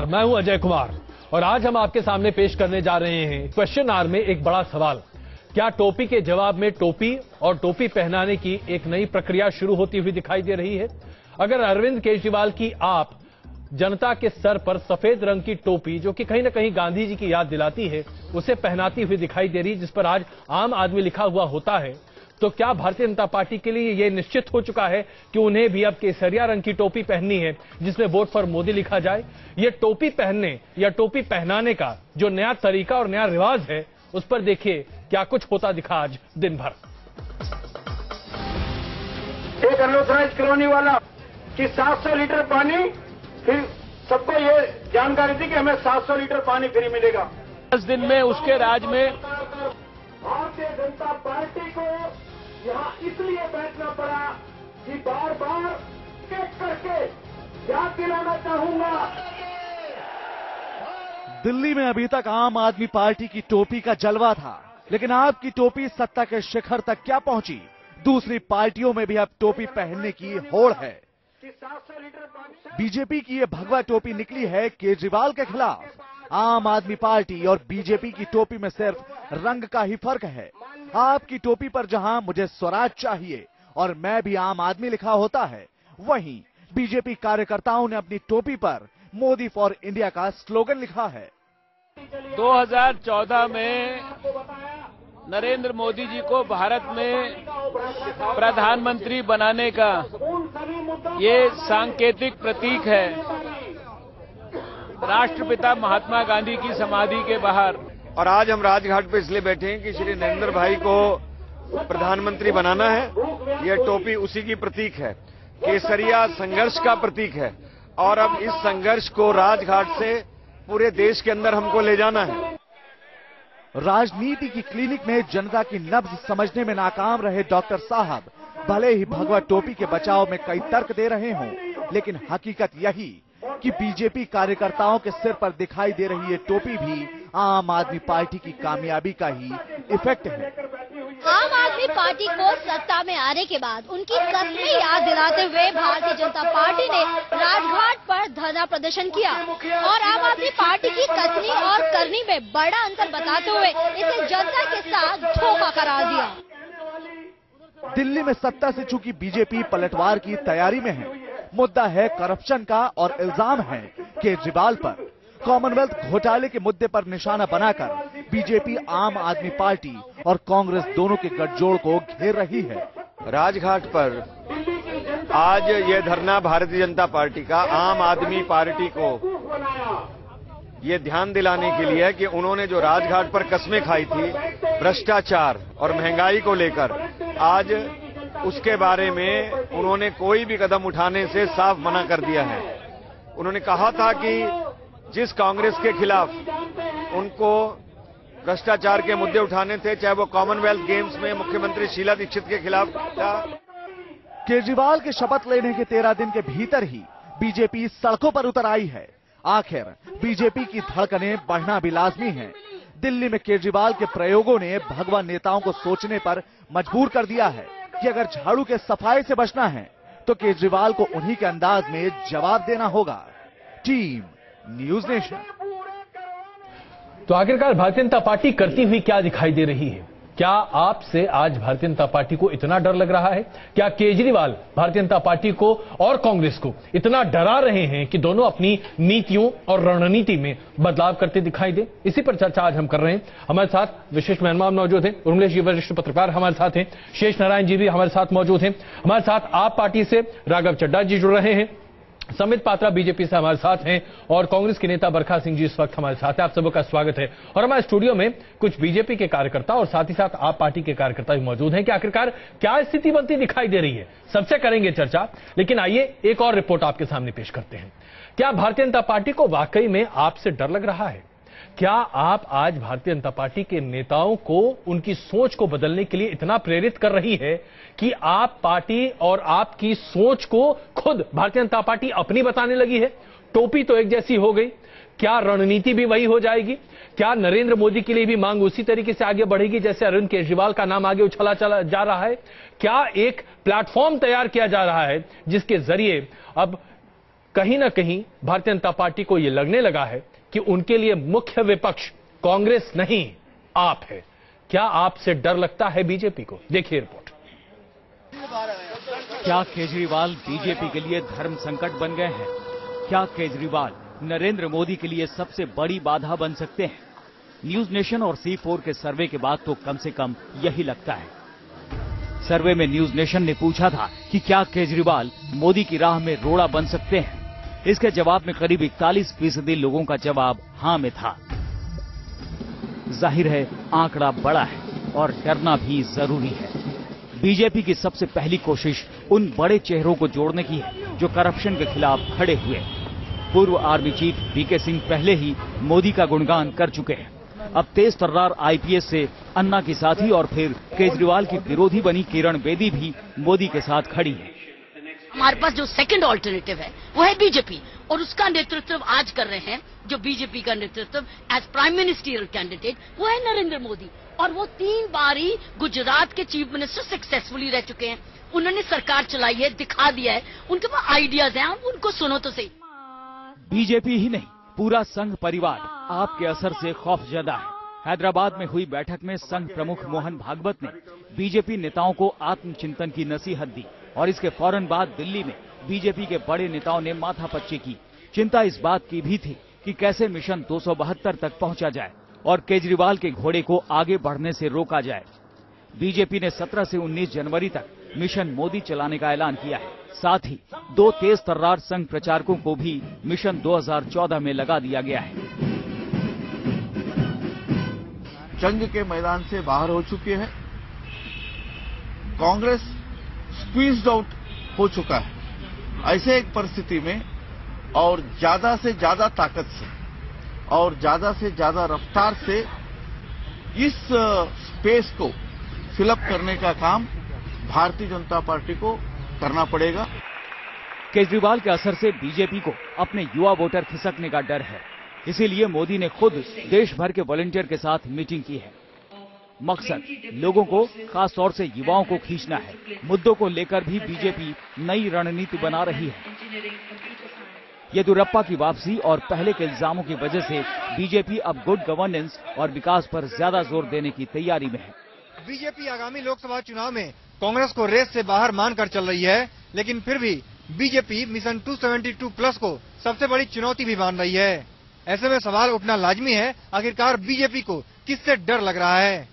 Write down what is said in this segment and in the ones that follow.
नमस्कार, मैं हूं अजय कुमार और आज हम आपके सामने पेश करने जा रहे हैं क्वेश्चन आवर में एक बड़ा सवाल। क्या टोपी के जवाब में टोपी और टोपी पहनाने की एक नई प्रक्रिया शुरू होती हुई दिखाई दे रही है? अगर अरविंद केजरीवाल की आप जनता के सर पर सफेद रंग की टोपी, जो कि कहीं ना कहीं गांधी जी की याद दिलाती है, उसे पहनाती हुई दिखाई दे रही है, जिस पर आज आम आदमी लिखा हुआ होता है, तो क्या भारतीय जनता पार्टी के लिए यह निश्चित हो चुका है कि उन्हें भी अब केसरिया रंग की टोपी पहननी है जिसमें वोट फॉर मोदी लिखा जाए? यह टोपी पहनने या टोपी पहनाने का जो नया तरीका और नया रिवाज है, उस पर देखिए क्या कुछ होता दिखा आज दिन भर। एक अनोथराइज कॉलोनी वाला कि 700 लीटर पानी, फिर सबको ये जानकारी थी कि हमें 700 लीटर पानी फ्री मिलेगा। 10 दिन में उसके राज में भारतीय जनता पार्टी को यहाँ इसलिए बैठना पड़ा कि बार बार एक करके याद दिलाना चाहूंगा। दिल्ली में अभी तक आम आदमी पार्टी की टोपी का जलवा था, लेकिन आपकी टोपी सत्ता के शिखर तक क्या पहुंची? दूसरी पार्टियों में भी अब टोपी पहनने की होड़ है। बीजेपी की ये भगवा टोपी निकली है केजरीवाल के खिलाफ। आम आदमी पार्टी और बीजेपी की टोपी में सिर्फ रंग का ही फर्क है। आपकी टोपी पर जहां मुझे स्वराज चाहिए और मैं भी आम आदमी लिखा होता है, वहीं बीजेपी कार्यकर्ताओं ने अपनी टोपी पर मोदी फॉर इंडिया का स्लोगन लिखा है। 2014 में नरेंद्र मोदी जी को भारत में प्रधानमंत्री बनाने का ये सांकेतिक प्रतीक है। राष्ट्रपिता महात्मा गांधी की समाधि के बाहर। और आज हम राजघाट पे इसलिए बैठे हैं कि श्री नरेंद्र भाई को प्रधानमंत्री बनाना है। यह टोपी उसी की प्रतीक है, केसरिया संघर्ष का प्रतीक है। और अब इस संघर्ष को राजघाट से पूरे देश के अंदर हमको ले जाना है। राजनीति की क्लिनिक में जनता की नब्ज समझने में नाकाम रहे डॉक्टर साहब भले ही भगवा टोपी के बचाव में कई तर्क दे रहे हों, लेकिन हकीकत यही कि बीजेपी कार्यकर्ताओं के सिर पर दिखाई दे रही ये टोपी भी आम आदमी पार्टी की कामयाबी का ही इफेक्ट है। आम आदमी पार्टी को सत्ता में आने के बाद उनकी कथनी याद दिलाते हुए भारतीय जनता पार्टी ने राजघाट पर धरना प्रदर्शन किया और आम आदमी पार्टी की कथनी और करनी में बड़ा अंतर बताते हुए इसे जनता के साथ धोखा करार दिया। दिल्ली में सत्ता से चूकी बीजेपी पलटवार की तैयारी में है। मुद्दा है करप्शन का और इल्जाम है केजरीवाल पर। कॉमनवेल्थ घोटाले के मुद्दे पर निशाना बनाकर बीजेपी आम आदमी पार्टी और कांग्रेस दोनों के गठजोड़ को घेर रही है। राजघाट पर आज यह धरना भारतीय जनता पार्टी का आम आदमी पार्टी को ये ध्यान दिलाने के लिए है कि उन्होंने जो राजघाट पर कस्में खाई थी भ्रष्टाचार और महंगाई को लेकर, आज उसके बारे में उन्होंने कोई भी कदम उठाने से साफ मना कर दिया है। उन्होंने कहा था कि जिस कांग्रेस के खिलाफ उनको भ्रष्टाचार के मुद्दे उठाने थे, चाहे वो कॉमनवेल्थ गेम्स में मुख्यमंत्री शीला दीक्षित के खिलाफ था। केजरीवाल के शपथ लेने के 13 दिन के भीतर ही बीजेपी सड़कों पर उतर आई है। आखिर बीजेपी की धड़कनें बढ़ना भी लाजमी है। दिल्ली में केजरीवाल के प्रयोगों ने भगवा नेताओं को सोचने पर मजबूर कर दिया है कि अगर झाड़ू के सफाई से बचना है तो केजरीवाल को उन्हीं के अंदाज में जवाब देना होगा। Team news nation. तो आखिरकार भारतीय जनता पार्टी करती हुई क्या दिखाई दे रही है? क्या आपसे आज भारतीय जनता पार्टी को इतना डर लग रहा है? क्या केजरीवाल भारतीय जनता पार्टी को और कांग्रेस को इतना डरा रहे हैं कि दोनों अपनी नीतियों और रणनीति में बदलाव करते दिखाई दे? इसी पर चर्चा आज हम कर रहे हैं। हमारे साथ विशिष्ट मेहमान मौजूद हैं। उर्मिलेश जी वरिष्ठ पत्रकार हमारे साथ हैं। शेष नारायण जी भी हमारे साथ मौजूद हैं। हमारे साथ आप पार्टी से राघव चड्ढा जी जुड़ रहे हैं। समित पात्रा बीजेपी से हमारे साथ हैं और कांग्रेस के नेता बरखा सिंह जी इस वक्त हमारे साथ हैं। आप सबका स्वागत है। और हमारे स्टूडियो में कुछ बीजेपी के कार्यकर्ता और साथ ही साथ आप पार्टी के कार्यकर्ता भी मौजूद हैं कि आखिरकार क्या स्थिति बनती दिखाई दे रही है, सबसे करेंगे चर्चा। लेकिन आइए एक और रिपोर्ट आपके सामने पेश करते हैं। क्या भारतीय जनता पार्टी को वाकई में आपसे डर लग रहा है? क्या आप आज भारतीय जनता पार्टी के नेताओं को उनकी सोच को बदलने के लिए इतना प्रेरित कर रही है कि आप पार्टी और आपकी सोच को खुद भारतीय जनता पार्टी अपनी बताने लगी है? टोपी तो एक जैसी हो गई, क्या रणनीति भी वही हो जाएगी? क्या नरेंद्र मोदी के लिए भी मांग उसी तरीके से आगे बढ़ेगी जैसे अरविंद केजरीवाल का नाम आगे उछला चला जा रहा है? क्या एक प्लेटफॉर्म तैयार किया जा रहा है जिसके जरिए अब कहीं ना कहीं भारतीय जनता पार्टी को यह लगने लगा है कि उनके लिए मुख्य विपक्ष कांग्रेस नहीं, आप है। क्या आपसे डर लगता है बीजेपी को? देखिए रिपोर्ट। क्या केजरीवाल बीजेपी के लिए धर्म संकट बन गए हैं? क्या केजरीवाल नरेंद्र मोदी के लिए सबसे बड़ी बाधा बन सकते हैं? न्यूज नेशन और C4 के सर्वे के बाद तो कम से कम यही लगता है। सर्वे में न्यूज नेशन ने पूछा था कि क्या केजरीवाल मोदी की राह में रोड़ा बन सकते हैं। इसके जवाब में करीब 41% लोगों का जवाब हां में था। जाहिर है आंकड़ा बड़ा है और डरना भी जरूरी है। बीजेपी की सबसे पहली कोशिश उन बड़े चेहरों को जोड़ने की है जो करप्शन के खिलाफ खड़े हुए। पूर्व आर्मी चीफ VK सिंह पहले ही मोदी का गुणगान कर चुके हैं। अब तेज तर्रार IPS से अन्ना की साथी और फिर केजरीवाल की विरोधी बनी किरण बेदी भी मोदी के साथ खड़ी है। हमारे पास जो सेकंड ऑल्टरनेटिव है वो है बीजेपी, और उसका नेतृत्व आज कर रहे हैं जो बीजेपी का नेतृत्व एज प्राइम मिनिस्टरियल कैंडिडेट वो है नरेंद्र मोदी। और वो 3 बारी गुजरात के चीफ मिनिस्टर सक्सेसफुली रह चुके हैं। उन्होंने सरकार चलाई है, दिखा दिया है, उनके पास आइडियाज हैं, आप उनको सुनो तो सही। बीजेपी ही नहीं, पूरा संघ परिवार आपके असर से खौफजदा है। हैदराबाद में हुई बैठक में संघ प्रमुख मोहन भागवत ने बीजेपी नेताओं को आत्मचिंतन की नसीहत दी और इसके फौरन बाद दिल्ली में बीजेपी के बड़े नेताओं ने माथापच्ची की। चिंता इस बात की भी थी कि कैसे मिशन 272 तक पहुंचा जाए और केजरीवाल के घोड़े को आगे बढ़ने से रोका जाए। बीजेपी ने 17 से 19 जनवरी तक मिशन मोदी चलाने का ऐलान किया है। साथ ही 2 तेज तर्रार संघ प्रचारकों को भी मिशन 2014 में लगा दिया गया है। जंग के मैदान से बाहर हो चुके हैं। कांग्रेस स्क्वीज्ड आउट हो चुका है। ऐसे एक परिस्थिति में और ज्यादा से ज्यादा ताकत से और ज्यादा से ज्यादा रफ्तार से इस स्पेस को फिलअप करने का काम भारतीय जनता पार्टी को करना पड़ेगा। केजरीवाल के असर से बीजेपी को अपने युवा वोटर खिसकने का डर है। इसीलिए मोदी ने खुद देश भर के वॉलंटियर के साथ मीटिंग की है। मकसद लोगों को, खास तौर से युवाओं को खींचना है। मुद्दों को लेकर भी बीजेपी नई रणनीति बना रही है। येदियुरप्पा की वापसी और पहले के इल्जामों की वजह से बीजेपी अब गुड गवर्नेंस और विकास पर ज्यादा जोर देने की तैयारी में है। बीजेपी आगामी लोकसभा चुनाव में कांग्रेस को रेस से बाहर मानकर चल रही है, लेकिन फिर भी बीजेपी मिशन 272 प्लस को सबसे बड़ी चुनौती भी मान रही है। ऐसे में सवाल उठना लाजमी है, आखिरकार बीजेपी को किससे डर लग रहा है।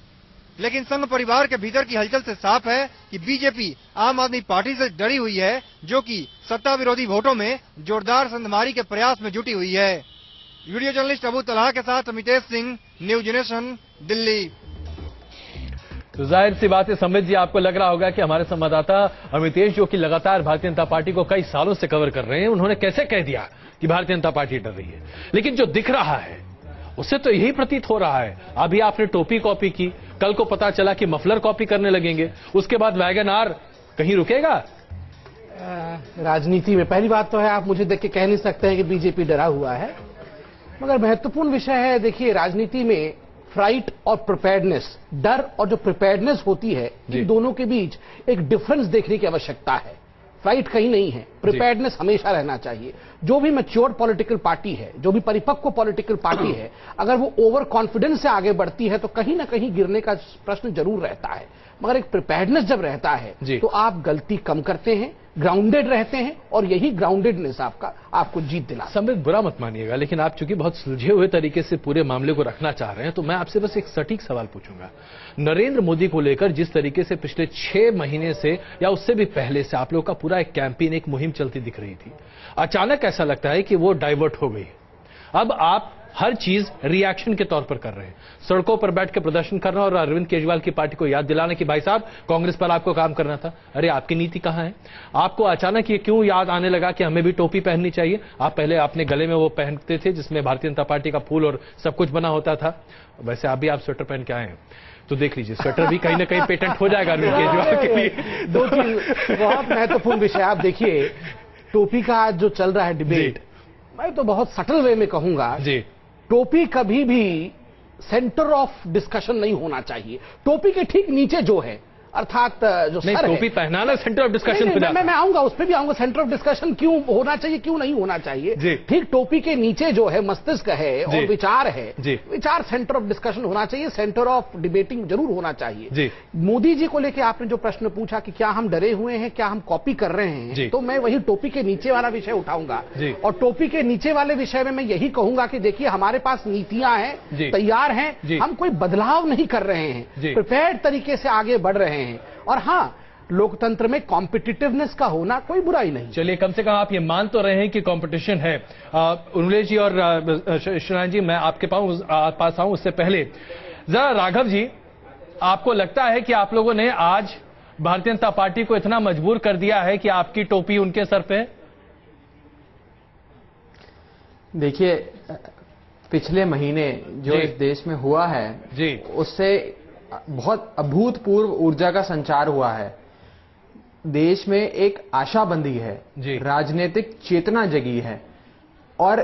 लेकिन संघ परिवार के भीतर की हलचल से साफ है कि बीजेपी आम आदमी पार्टी से डरी हुई है, जो कि सत्ता विरोधी वोटों में जोरदार संधमारी के प्रयास में जुटी हुई है। वीडियो जर्नलिस्ट अबू तलहा के साथ अमितेश सिंह, न्यूज नेशन, दिल्ली। तो जाहिर सी बात है संबित जी, आपको लग रहा होगा कि हमारे संवाददाता अमितेश, जो कि लगातार भारतीय जनता पार्टी को कई सालों से कवर कर रहे हैं, उन्होंने कैसे कह दिया कि भारतीय जनता पार्टी डर रही है। लेकिन जो दिख रहा है उससे तो यही प्रतीत हो रहा है। अभी आपने टोपी कॉपी की, कल को पता चला कि मफलर कॉपी करने लगेंगे, उसके बाद वैगन आर कहीं रुकेगा। राजनीति में पहली बात तो है, आप मुझे देख के कह नहीं सकते हैं कि बीजेपी डरा हुआ है, मगर महत्वपूर्ण विषय है। देखिए, राजनीति में फ्राइट और प्रिपेयर्डनेस, डर और जो प्रिपेयर्डनेस होती है, इन दोनों के बीच एक डिफरेंस देखने की आवश्यकता है। फ्राइट कहीं नहीं है, प्रिपेयर्डनेस हमेशा रहना चाहिए। जो भी मैच्योर पॉलिटिकल पार्टी है, जो भी परिपक्व पॉलिटिकल पार्टी है, अगर वो ओवर कॉन्फिडेंस से आगे बढ़ती है तो कहीं ना कहीं गिरने का प्रश्न जरूर रहता है। मगर एक प्रिपेयर्डनेस जब रहता है तो आप गलती कम करते हैं, ग्राउंडेड रहते हैं, और यही ग्राउंडेडनेस आपको जीत दिला। संबित, बुरा मत मानिएगा, लेकिन आप चूंकि बहुत सुलझे हुए तरीके से पूरे मामले को रखना चाह रहे हैं, तो मैं आपसे बस एक सटीक सवाल पूछूंगा। नरेंद्र मोदी को लेकर जिस तरीके से पिछले 6 महीने से या उससे भी पहले से आप लोगों का पूरा एक कैंपेन, एक मुहिम चलती दिख रही थी, अचानक ऐसा लगता है कि वो डाइवर्ट हो गई। अब आप हर चीज रिएक्शन के तौर पर कर रहे हैं, सड़कों पर बैठ के प्रदर्शन करना और अरविंद केजरीवाल की पार्टी को याद दिलाना कि भाई साहब, कांग्रेस पर आपको काम करना था। अरे आपकी नीति कहां है? आपको अचानक ये क्यों याद आने लगा कि हमें भी टोपी पहननी चाहिए? आप पहले अपने गले में वो पहनते थे जिसमें भारतीय जनता पार्टी का फूल और सब कुछ बना होता था। वैसे आप स्वेटर पहन के आए हैं, तो देख लीजिए, स्वेटर भी कहीं ना कहीं पेटेंट हो जाएगा अरविंद केजरीवाल के लिए। 2 चीज बहुत महत्वपूर्ण विषय। आप देखिए, टोपी का आज जो चल रहा है डिबेट, मैं तो बहुत सटल वे में कहूंगा जी, टोपी कभी भी सेंटर ऑफ डिस्कशन नहीं होना चाहिए। टोपी के ठीक नीचे जो है, अर्थात जो नहीं, सर टोपी पहनाना सेंटर ऑफ डिस्कशन। मैं आऊंगा, उस पर भी आऊंगा। सेंटर ऑफ डिस्कशन क्यों होना चाहिए, क्यों नहीं होना चाहिए। ठीक, टोपी के नीचे जो है मस्तिष्क है और विचार है, विचार सेंटर ऑफ डिस्कशन होना चाहिए, सेंटर ऑफ डिबेटिंग जरूर होना चाहिए। मोदी जी को लेकर आपने जो प्रश्न पूछा कि क्या हम डरे हुए हैं, क्या हम कॉपी कर रहे हैं, तो मैं वही टोपी के नीचे वाला विषय उठाऊंगा। और टोपी के नीचे वाले विषय में मैं यही कहूंगा कि देखिए, हमारे पास नीतियां हैं, तैयार हैं, हम कोई बदलाव नहीं कर रहे हैं, प्रिपेयर्ड तरीके से आगे बढ़ रहे हैं। और हाँ, लोकतंत्र में कॉम्पिटिटिवनेस का होना कोई बुराई नहीं। चलिए, कम से कम आप ये मान तो रहे हैं कि कंपटीशन है। उन्मेश जी और श्रीनारायण जी, मैं आपके पास आऊं उससे पहले जरा राघव जी, आपको लगता है कि आप लोगों ने आज भारतीय जनता पार्टी को इतना मजबूर कर दिया है कि आपकी टोपी उनके सर पे? देखिए, पिछले महीने जो इस देश में हुआ है उससे बहुत अभूतपूर्व ऊर्जा का संचार हुआ है। देश में एक आशा बंधी है, राजनीतिक चेतना जगी है और